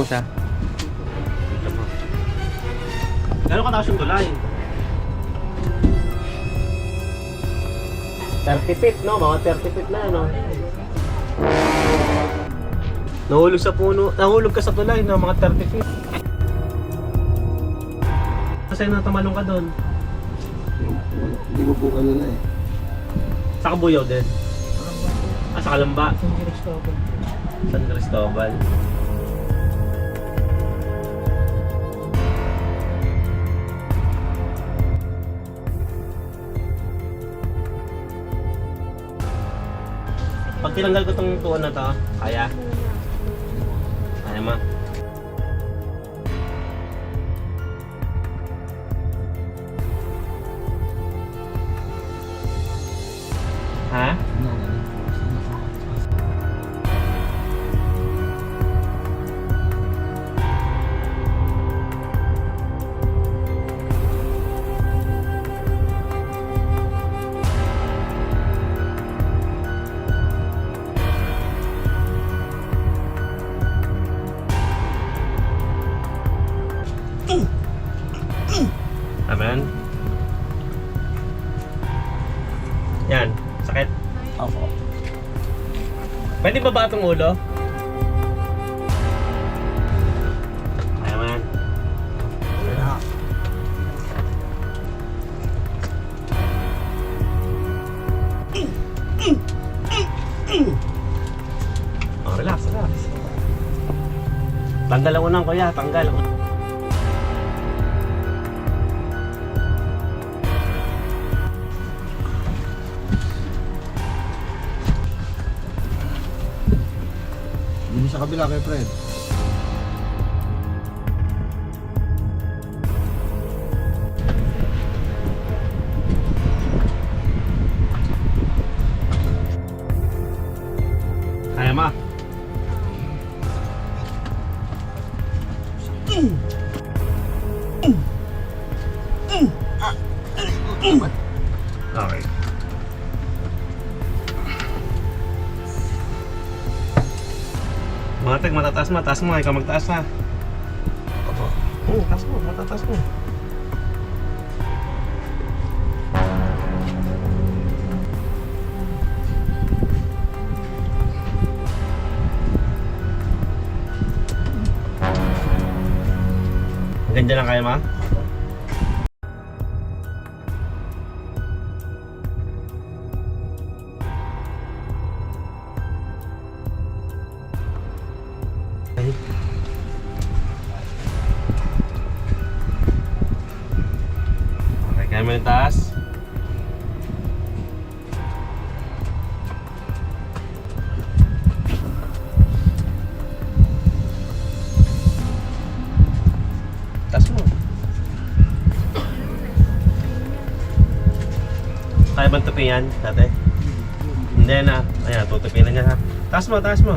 siya. Dito mo. Gano'n kataas yung tulay? 30 feet, no? Mga 30 feet na, no? Nahulog sa puno, nahulog ka sa tulay, no? Mga 30 feet. Kasi natamalong ka doon. Hindi ko po kalala eh. Sa Kabuyaw din. Ah, sa Kalamba. San Cristobal. San Cristobal. Pag tinanggal ko tong tuon na to, kaya? Kaya ma? Ha? Amen. Yan, sakit. Opo. Pwede ba ba itong ulo? Kaya man. Yeah. Oh, relax, relax. Tanggal ang unang kuya, tanggal. Hindi sa kabila kay Fred. Kaya ma. Okay. Mga tek, matataas mo, taas mo, ikaw magtaas ha. Opo. Oo, taas mo, matataas mo. Ganda lang kaya ma? Okay, kaya mo yung taas. Taas mo. Kaya bang tupi yan, dati? Hindi na. Ayan, tutupi na niya ha. Taas mo, taas mo.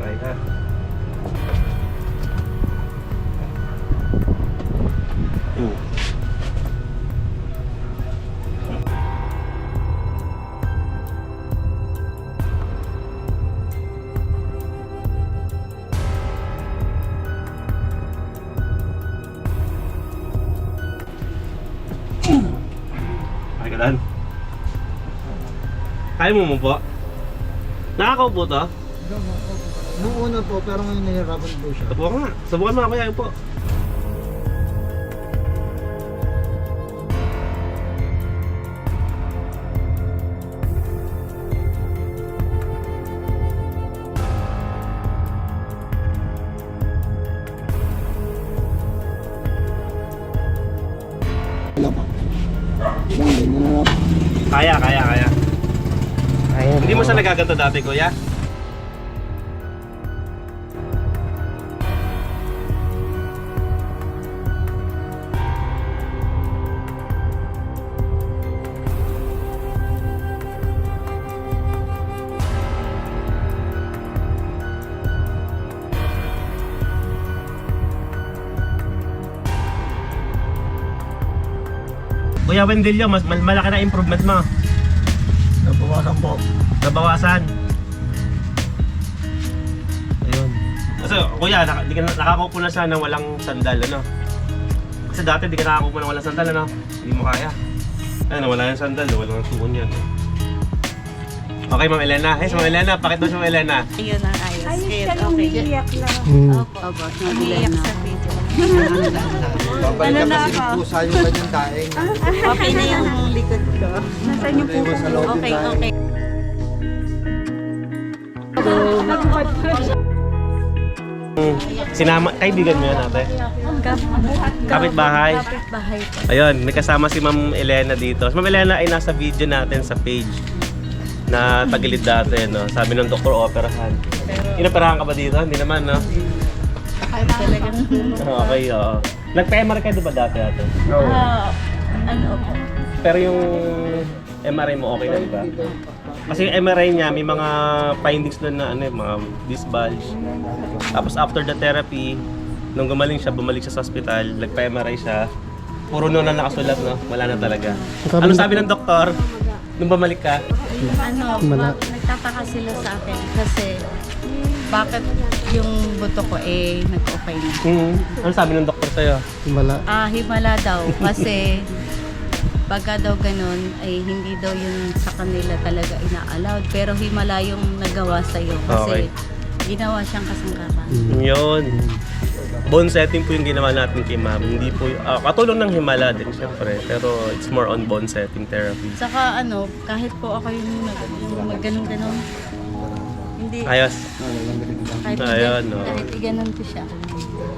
Okay ha. Okay ka dan? Kaya mo po? Nakakaupo to? Nung una po, pero ngayon nahihirapan po siya. Subukan nga. Subukan mo kaya po. Kaya. Ayan. Hindi mo siya nagaganto dati, kuya? Kuya Wendelio, mas malaki na improvement mo. Nabawasan po. Nabawasan. Ayun. Kasi kuya, di ka nakakupo na siya ng walang sandal, ano? Kasi dati di ka nakakupo ng walang sandal, ano? Hindi mo kaya. Ayun, wala yung sandal, walang suon yan. Okay, Ma'am Elena. Hey, Ma'am Elena, pakita mo si Ma'am Elena. Ayun ang ayos. Ayos Ayun, ka nung okay. umiiyak na. Opo, umiiyak sa video. Babalik Ano ka na kasi ako? pusa yung kanyang daing. Okay na yung likod ko. Nasaan yung puso Sa mo? loob yung Okay, daing. okay. Sinama, kaibigan mo yan, ate? Kapitbahay. Kapitbahay po. Ayun, may kasama si Ma'am Elena dito. Si Ma'am Elena ay nasa video natin sa page na tagilid dati, no? Sabi ng doktor, operahan. Inoperahan ka ba dito? Hindi naman, no? Talagang, Okay, oo. Nagpa-MRI ka diba dati, ate? ano po. Pero yung MRI mo okay na, diba? Kasi yung MRI niya, may mga findings doon na ano, mga disc bulge. Tapos after the therapy, nung gumaling siya, bumalik siya sa hospital, nagpa-MRI siya. Puro noon na nakasulat, no? Wala na talaga. Ano sabi ng doktor? Nung bumalik ka? Ano, nagtataka sila sa akin kasi bakit yung buto ko nag-okay na. Ano sabi ng doktor sa'yo? Himala daw kasi pagka daw ganun ay hindi daw yun sa kanila talaga ina-allowed pero himala yung nagawa sa'yo kasi ginawa siyang kasangkapan. Yun. Bone setting po yung ginawa natin kay ma'am. Hindi po, katulong ng Himala din syempre, pero it's more on bone setting therapy. Saka ano, kahit po ako yung magganong-ganon, hindi, Ayos. kahit, Ayun, no. kahit iganon ko siya.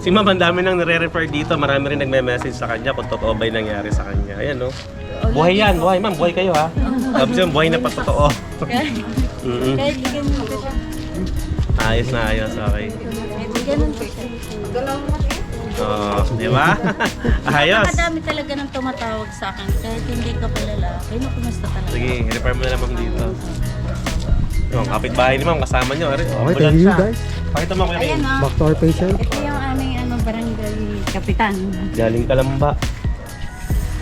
Si ma'am, ang dami nang nire-refer dito. Marami rin nagme-message sa kanya kung totoo ba yung nangyari sa kanya. Ayan, no? Buhay yan, buhay. Ma'am, buhay kayo, ha? Sabi siya, buhay na patotoo. Kahit, kahit iganon ko siya. Ayos na ayos, okay. Kahit iganon ko siya. Di ba? Ayos. Nakadami talaga ng tumatawag sa akin kahit hindi ka palala. Kaya kumusta talaga? Sige, refer mo na lang ma'am dito. Yung kapitbahay ni ma'am, kasama nyo. Okay, thank you guys. Pakita mo kuya. Ayan o. Back to our patient. Ito yung aming barangay kapitan. Galing Kalamba.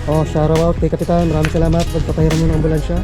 Oh, shout out kay Kapitan. Maraming salamat. Pagpapahiram mo ng ambulansya.